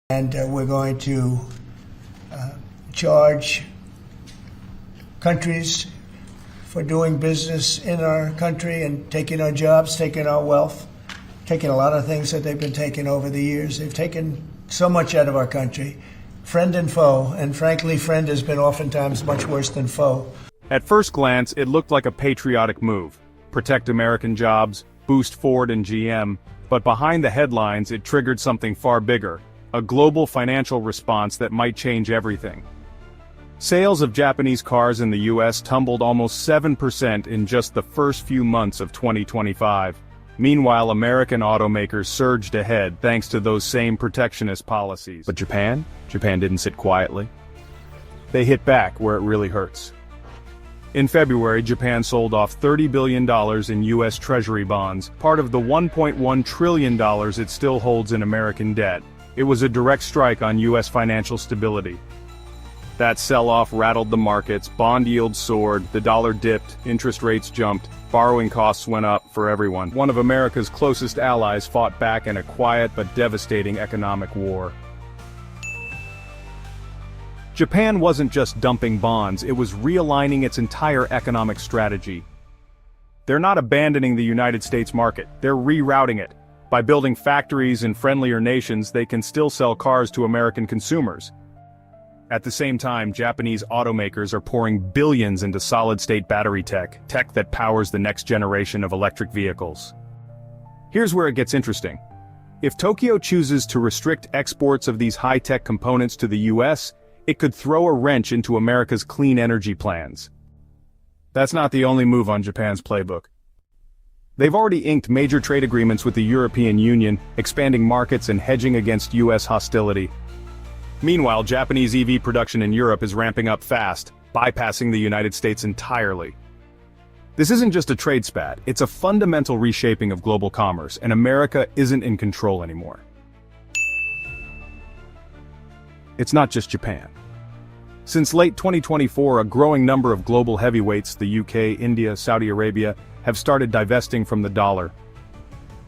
And we're going to charge countries for doing business in our country and taking our jobs, taking our wealth, taking a lot of things that they've been taking over the years. They've taken so much out of our country, friend and foe, and frankly, friend has been oftentimes much worse than foe. At first glance, it looked like a patriotic move. Protect American jobs, boost Ford and GM, but behind the headlines it triggered something far bigger, a global financial response that might change everything. Sales of Japanese cars in the US tumbled almost 7% in just the first few months of 2025. Meanwhile, American automakers surged ahead thanks to those same protectionist policies. But Japan? Japan didn't sit quietly. They hit back where it really hurts. In February, Japan sold off $30 billion in U.S. Treasury bonds, part of the $1.1 trillion it still holds in American debt. It was a direct strike on U.S. financial stability. That sell-off rattled the markets, bond yields soared, the dollar dipped, interest rates jumped, borrowing costs went up for everyone. One of America's closest allies fought back in a quiet but devastating economic war. Japan wasn't just dumping bonds, it was realigning its entire economic strategy. They're not abandoning the United States market, they're rerouting it. By building factories in friendlier nations, they can still sell cars to American consumers. At the same time, Japanese automakers are pouring billions into solid-state battery tech that powers the next generation of electric vehicles. Here's where it gets interesting. If Tokyo chooses to restrict exports of these high-tech components to the US, it could throw a wrench into America's clean energy plans. That's not the only move on Japan's playbook. They've already inked major trade agreements with the European Union, expanding markets and hedging against US hostility. Meanwhile, Japanese EV production in Europe is ramping up fast, bypassing the United States entirely. This isn't just a trade spat, it's a fundamental reshaping of global commerce, and America isn't in control anymore. It's not just Japan. Since late 2024, a growing number of global heavyweights, the UK, India, Saudi Arabia, have started divesting from the dollar.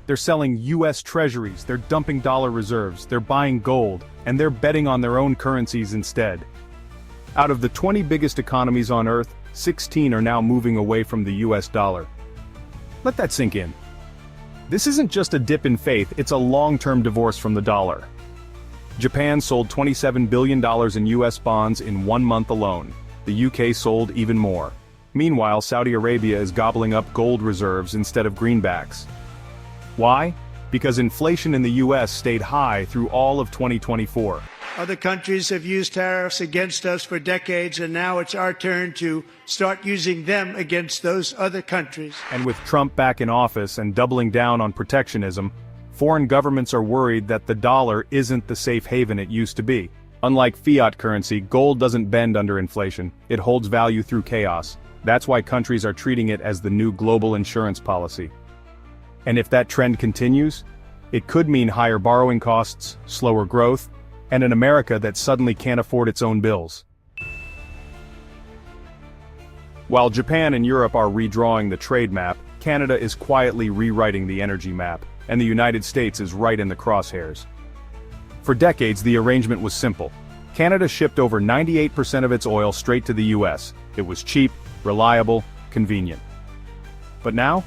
They're selling US treasuries, they're dumping dollar reserves, they're buying gold, and they're betting on their own currencies instead. Out of the 20 biggest economies on Earth, 16 are now moving away from the US dollar. Let that sink in. This isn't just a dip in faith, it's a long-term divorce from the dollar. Japan sold $27 billion in US bonds in 1 month alone. The UK sold even more. Meanwhile, Saudi Arabia is gobbling up gold reserves instead of greenbacks. Why? Because inflation in the US stayed high through all of 2024. Other countries have used tariffs against us for decades, and now it's our turn to start using them against those other countries. And with Trump back in office and doubling down on protectionism, foreign governments are worried that the dollar isn't the safe haven it used to be. Unlike fiat currency, gold doesn't bend under inflation, it holds value through chaos. That's why countries are treating it as the new global insurance policy. And if that trend continues, it could mean higher borrowing costs, slower growth, and an America that suddenly can't afford its own bills. While Japan and Europe are redrawing the trade map, Canada is quietly rewriting the energy map, and the United States is right in the crosshairs. For decades, the arrangement was simple. Canada shipped over 98% of its oil straight to the US. It was cheap, reliable, convenient. But now,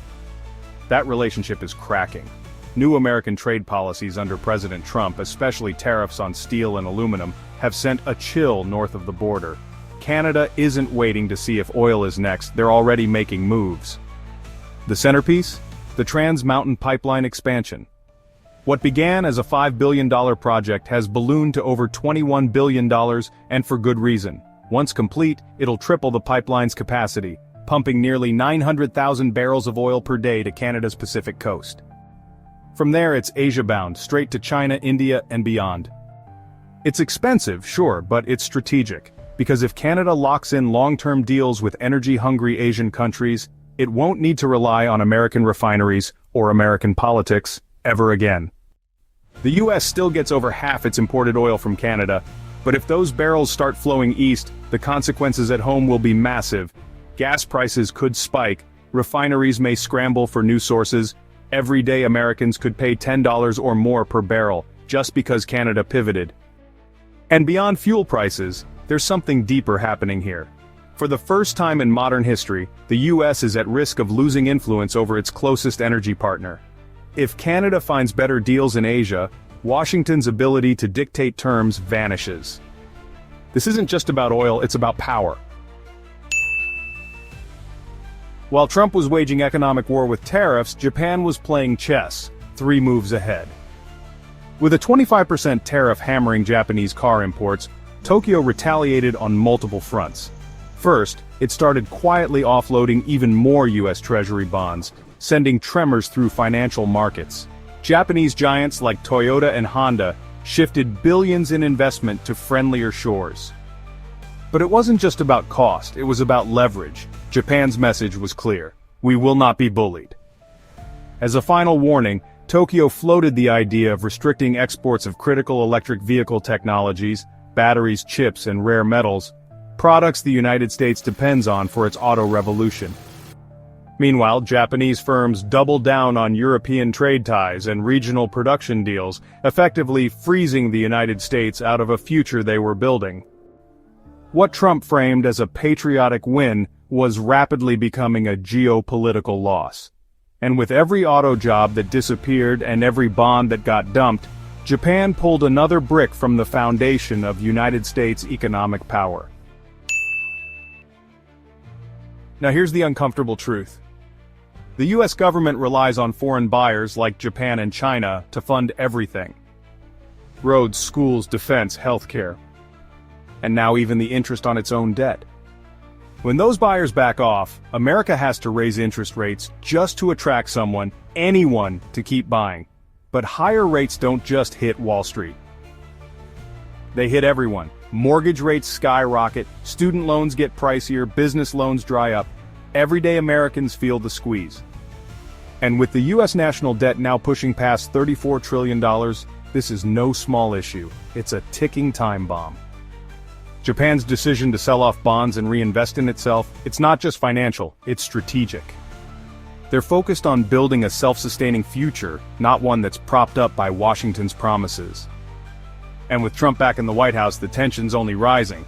that relationship is cracking. New American trade policies under President Trump, especially tariffs on steel and aluminum, have sent a chill north of the border. Canada isn't waiting to see if oil is next, they're already making moves. The centerpiece? The Trans Mountain Pipeline expansion. What began as a $5 billion project has ballooned to over $21 billion, and for good reason. Once complete, it'll triple the pipeline's capacity, pumping nearly 900,000 barrels of oil per day to Canada's Pacific coast. From there it's Asia-bound, straight to China, India, and beyond. It's expensive, sure, but it's strategic, because if Canada locks in long-term deals with energy-hungry Asian countries, it won't need to rely on American refineries or American politics ever again. The US still gets over half its imported oil from Canada, but if those barrels start flowing east, the consequences at home will be massive. Gas prices could spike, refineries may scramble for new sources, everyday Americans could pay $10 or more per barrel, just because Canada pivoted, And beyond fuel prices, there's something deeper happening here. For the first time in modern history, the US is at risk of losing influence over its closest energy partner. If Canada finds better deals in Asia, Washington's ability to dictate terms vanishes. This isn't just about oil, it's about power. While Trump was waging economic war with tariffs, Japan was playing chess, 3 moves ahead. With a 25% tariff hammering Japanese car imports, Tokyo retaliated on multiple fronts. First, it started quietly offloading even more US Treasury bonds, sending tremors through financial markets. Japanese giants like Toyota and Honda shifted billions in investment to friendlier shores. But it wasn't just about cost, it was about leverage. Japan's message was clear: we will not be bullied. As a final warning, Tokyo floated the idea of restricting exports of critical electric vehicle technologies, batteries, chips, and rare metals, products the United States depends on for its auto revolution. Meanwhile, Japanese firms doubled down on European trade ties and regional production deals, effectively freezing the United States out of a future they were building. What Trump framed as a patriotic win was rapidly becoming a geopolitical loss. And with every auto job that disappeared and every bond that got dumped, Japan pulled another brick from the foundation of United States economic power. Now here's the uncomfortable truth. The US government relies on foreign buyers like Japan and China to fund everything. Roads, schools, defense, healthcare. And now even the interest on its own debt. When those buyers back off, America has to raise interest rates just to attract someone, anyone, to keep buying. But higher rates don't just hit Wall Street. They hit everyone. Mortgage rates skyrocket, student loans get pricier, business loans dry up. Everyday Americans feel the squeeze. And with the US national debt now pushing past $34 trillion, this is no small issue. It's a ticking time bomb. Japan's decision to sell off bonds and reinvest in itself, it's not just financial, it's strategic. They're focused on building a self-sustaining future, not one that's propped up by Washington's promises. And with Trump back in the White House, the tension's only rising.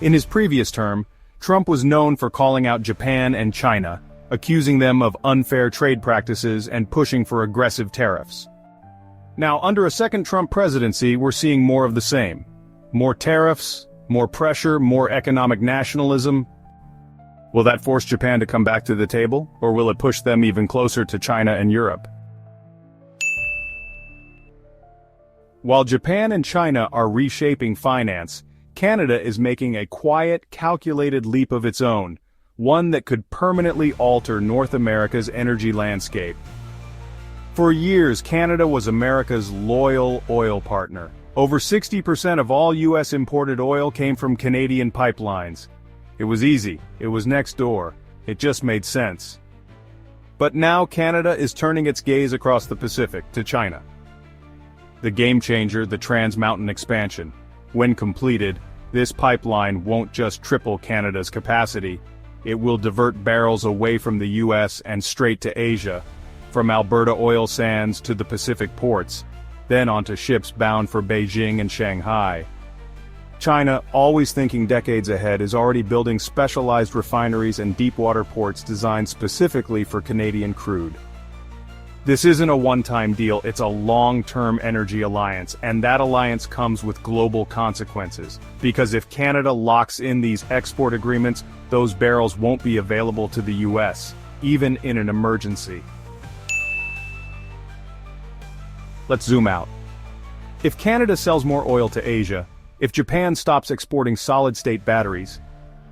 In his previous term, Trump was known for calling out Japan and China, accusing them of unfair trade practices and pushing for aggressive tariffs. Now, under a second Trump presidency, we're seeing more of the same. More tariffs, more pressure, more economic nationalism. Will that force Japan to come back to the table, or will it push them even closer to China and Europe? While Japan and China are reshaping finance, Canada is making a quiet, calculated leap of its own, one that could permanently alter North America's energy landscape. For years, Canada was America's loyal oil partner. Over 60% of all US imported oil came from Canadian pipelines. It was easy, it was next door, it just made sense. But now Canada is turning its gaze across the Pacific to China. The game changer, the Trans Mountain expansion. When completed, this pipeline won't just triple Canada's capacity, it will divert barrels away from the US and straight to Asia, from Alberta oil sands to the Pacific ports, then onto ships bound for Beijing and Shanghai. China, always thinking decades ahead, is already building specialized refineries and deepwater ports designed specifically for Canadian crude. This isn't a one-time deal, it's a long-term energy alliance, and that alliance comes with global consequences. Because if Canada locks in these export agreements, those barrels won't be available to the US, even in an emergency. Let's zoom out. If Canada sells more oil to Asia, if Japan stops exporting solid-state batteries,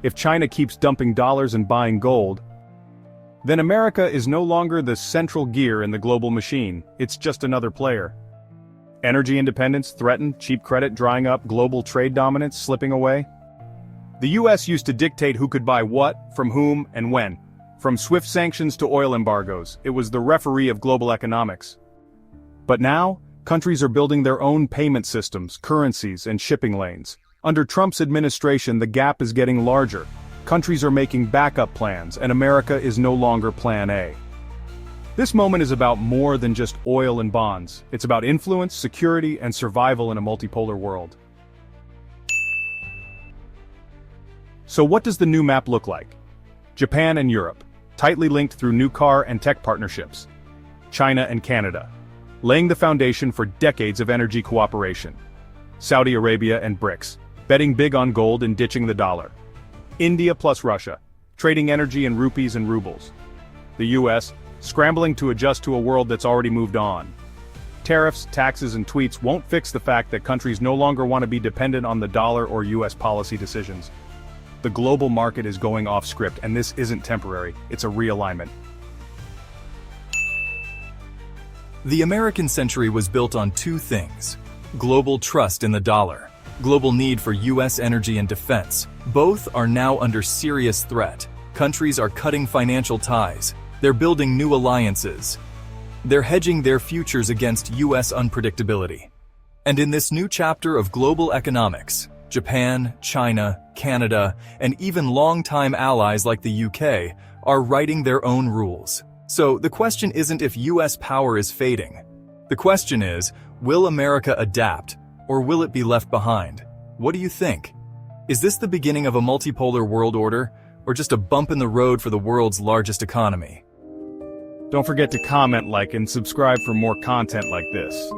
if China keeps dumping dollars and buying gold, then America is no longer the central gear in the global machine, it's just another player. Energy independence threatened, cheap credit drying up, global trade dominance slipping away. The US used to dictate who could buy what, from whom, and when. From swift sanctions to oil embargoes, it was the referee of global economics. But now, countries are building their own payment systems, currencies, and shipping lanes. Under Trump's administration, the gap is getting larger. Countries are making backup plans, and America is no longer Plan A. This moment is about more than just oil and bonds. It's about influence, security, and survival in a multipolar world. So what does the new map look like? Japan and Europe, tightly linked through new car and tech partnerships. China and Canada, laying the foundation for decades of energy cooperation. Saudi Arabia and BRICS, betting big on gold and ditching the dollar. India plus Russia, trading energy in rupees and rubles. The US, scrambling to adjust to a world that's already moved on. Tariffs, taxes, and tweets won't fix the fact that countries no longer want to be dependent on the dollar or US policy decisions. The global market is going off script, and this isn't temporary, it's a realignment. The American century was built on two things: global trust in the dollar, global need for US energy and defense. Both are now under serious threat. Countries are cutting financial ties. They're building new alliances. They're hedging their futures against US unpredictability. And in this new chapter of global economics, Japan, China, Canada, and even longtime allies like the UK are writing their own rules. So the question isn't if US power is fading. The question is, will America adapt, or will it be left behind? What do you think? Is this the beginning of a multipolar world order, or just a bump in the road for the world's largest economy? Don't forget to comment, like, and subscribe for more content like this.